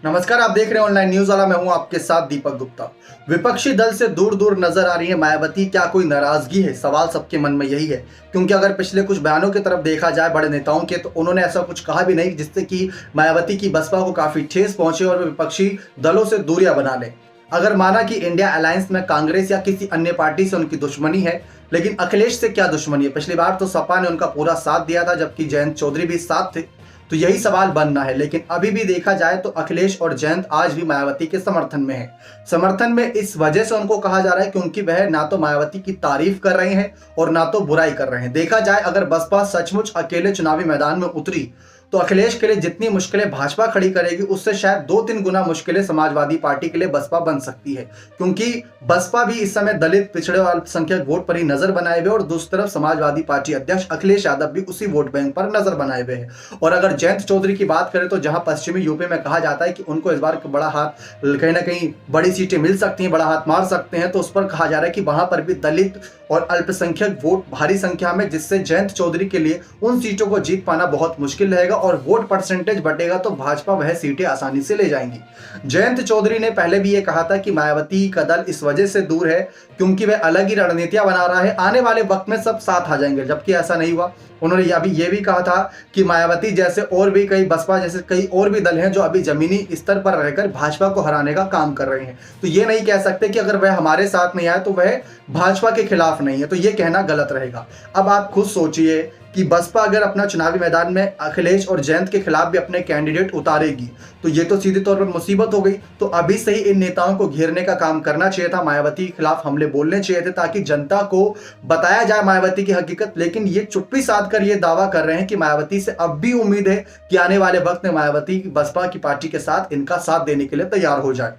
नमस्कार, आप देख रहे हैं ऑनलाइन न्यूज वाला। मैं हूं आपके साथ दीपक गुप्ता। विपक्षी दल से दूर दूर नजर आ रही है मायावती। क्या कोई नाराजगी है? सवाल सबके मन में यही है, क्योंकि अगर पिछले कुछ बयानों की तरफ देखा जाए बड़े नेताओं के, तो उन्होंने ऐसा कुछ कहा भी नहीं जिससे कि मायावती की बसपा को काफी ठेस पहुंचे और वे विपक्षी दलों से दूरियां बना ले। अगर माना कि इंडिया अलायंस में कांग्रेस या किसी अन्य पार्टी से उनकी दुश्मनी है, लेकिन अखिलेश से क्या दुश्मनी है? पिछली बार तो सपा ने उनका पूरा साथ दिया था, जबकि जयंत चौधरी भी साथ थे। तो यही सवाल बनना है। लेकिन अभी भी देखा जाए तो अखिलेश और जयंत आज भी मायावती के समर्थन में है। समर्थन में इस वजह से उनको कहा जा रहा है क्योंकि वह ना तो मायावती की तारीफ कर रहे हैं और ना तो बुराई कर रहे हैं। देखा जाए अगर बसपा सचमुच अकेले चुनावी मैदान में उतरी तो अखिलेश के लिए जितनी मुश्किलें भाजपा खड़ी करेगी, उससे शायद 2-3 गुना मुश्किलें समाजवादी पार्टी के लिए बसपा बन सकती है, क्योंकि बसपा भी इस समय दलित, पिछड़े और अल्पसंख्यक वोट पर ही नजर बनाए हुए और दूसरी तरफ समाजवादी पार्टी अध्यक्ष अखिलेश यादव भी उसी वोट बैंक पर नजर बनाए हुए हैं। और अगर जयंत चौधरी की बात करें तो जहां पश्चिमी यूपी में कहा जाता है कि उनको इस बार बड़ा हाथ, कहीं ना कहीं बड़ी सीटें मिल सकती हैं, बड़ा हाथ मार सकते हैं, तो उस पर कहा जा रहा है कि वहां पर भी दलित और अल्पसंख्यक वोट भारी संख्या में, जिससे जयंत चौधरी के लिए उन सीटों को जीत पाना बहुत मुश्किल रहेगा और वोट परसेंटेज बढ़ेगा तो भाजपा वह सीटें आसानी से ले जाएंगी। जयंत चौधरी ने पहले भी यह कहा था कि मायावती का दल इस वजह से दूर है क्योंकि वह अलग ही रणनीतियां बना रहा है, आने वाले वक्त में सब साथ आ जाएंगे, जबकि ऐसा नहीं हुआ। उन्होंने अभी ये भी कहा था कि मायावती जैसे और भी कई, बसपा जैसे कई और भी दल हैं जो अभी जमीनी स्तर पर रहकर भाजपा को हराने का काम कर रहे हैं। तो ये नहीं कह सकते कि अगर वह हमारे साथ नहीं आए तो वह भाजपा के खिलाफ नहीं है, तो ये कहना गलत रहेगा। अब आप खुद सोचिए कि बसपा अगर अपना चुनावी मैदान में अखिलेश और जयंत के खिलाफ भी अपने कैंडिडेट उतारेगी तो ये तो सीधे तौर पर मुसीबत हो गई। तो अभी से ही इन नेताओं को घेरने का काम करना चाहिए था, मायावती के खिलाफ हमले बोलने चाहिए थे, ताकि जनता को बताया जाए मायावती की हकीकत। लेकिन ये चुप्पी साध कर ये दावा कर रहे हैं कि मायावती से अब भी उम्मीद है कि आने वाले वक्त में मायावती बसपा की पार्टी के साथ इनका साथ देने के लिए तैयार हो जाए।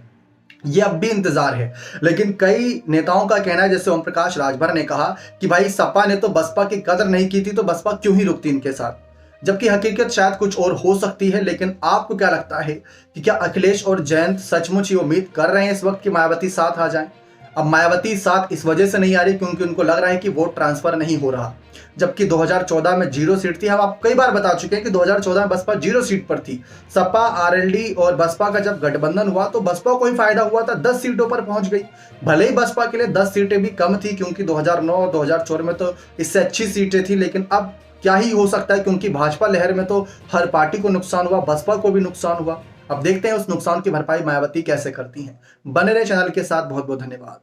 ये अब भी इंतजार है। लेकिन कई नेताओं का कहना है, जैसे ओम प्रकाश राजभर ने कहा कि भाई सपा ने तो बसपा की कदर नहीं की थी, तो बसपा क्यों ही रुकती इनके साथ, जबकि हकीकत शायद कुछ और हो सकती है। लेकिन आपको क्या लगता है कि क्या अखिलेश और जयंत सचमुच ही उम्मीद कर रहे हैं इस वक्त कि मायावती साथ आ जाए? अब मायावती साथ इस वजह से नहीं आ रही क्योंकि उनको लग रहा है कि वोट ट्रांसफर नहीं हो रहा, जबकि 2014 में 0 सीट थी। हम आपको कई बार बता चुके हैं कि 2014 में बसपा 0 सीट पर थी। सपा, आरएलडी और बसपा का जब गठबंधन हुआ तो बसपा को ही फायदा हुआ था, 10 सीटों पर पहुंच गई। भले ही बसपा के लिए 10 सीटें भी कम थी क्योंकि 2009 और 2014 में तो इससे अच्छी सीटें थी, लेकिन अब क्या ही हो सकता है, क्योंकि भाजपा लहर में तो हर पार्टी को नुकसान हुआ, बसपा को भी नुकसान हुआ। अब देखते हैं उस नुकसान की भरपाई मायावती कैसे करती हैं। बने रहे चैनल के साथ। बहुत बहुत धन्यवाद।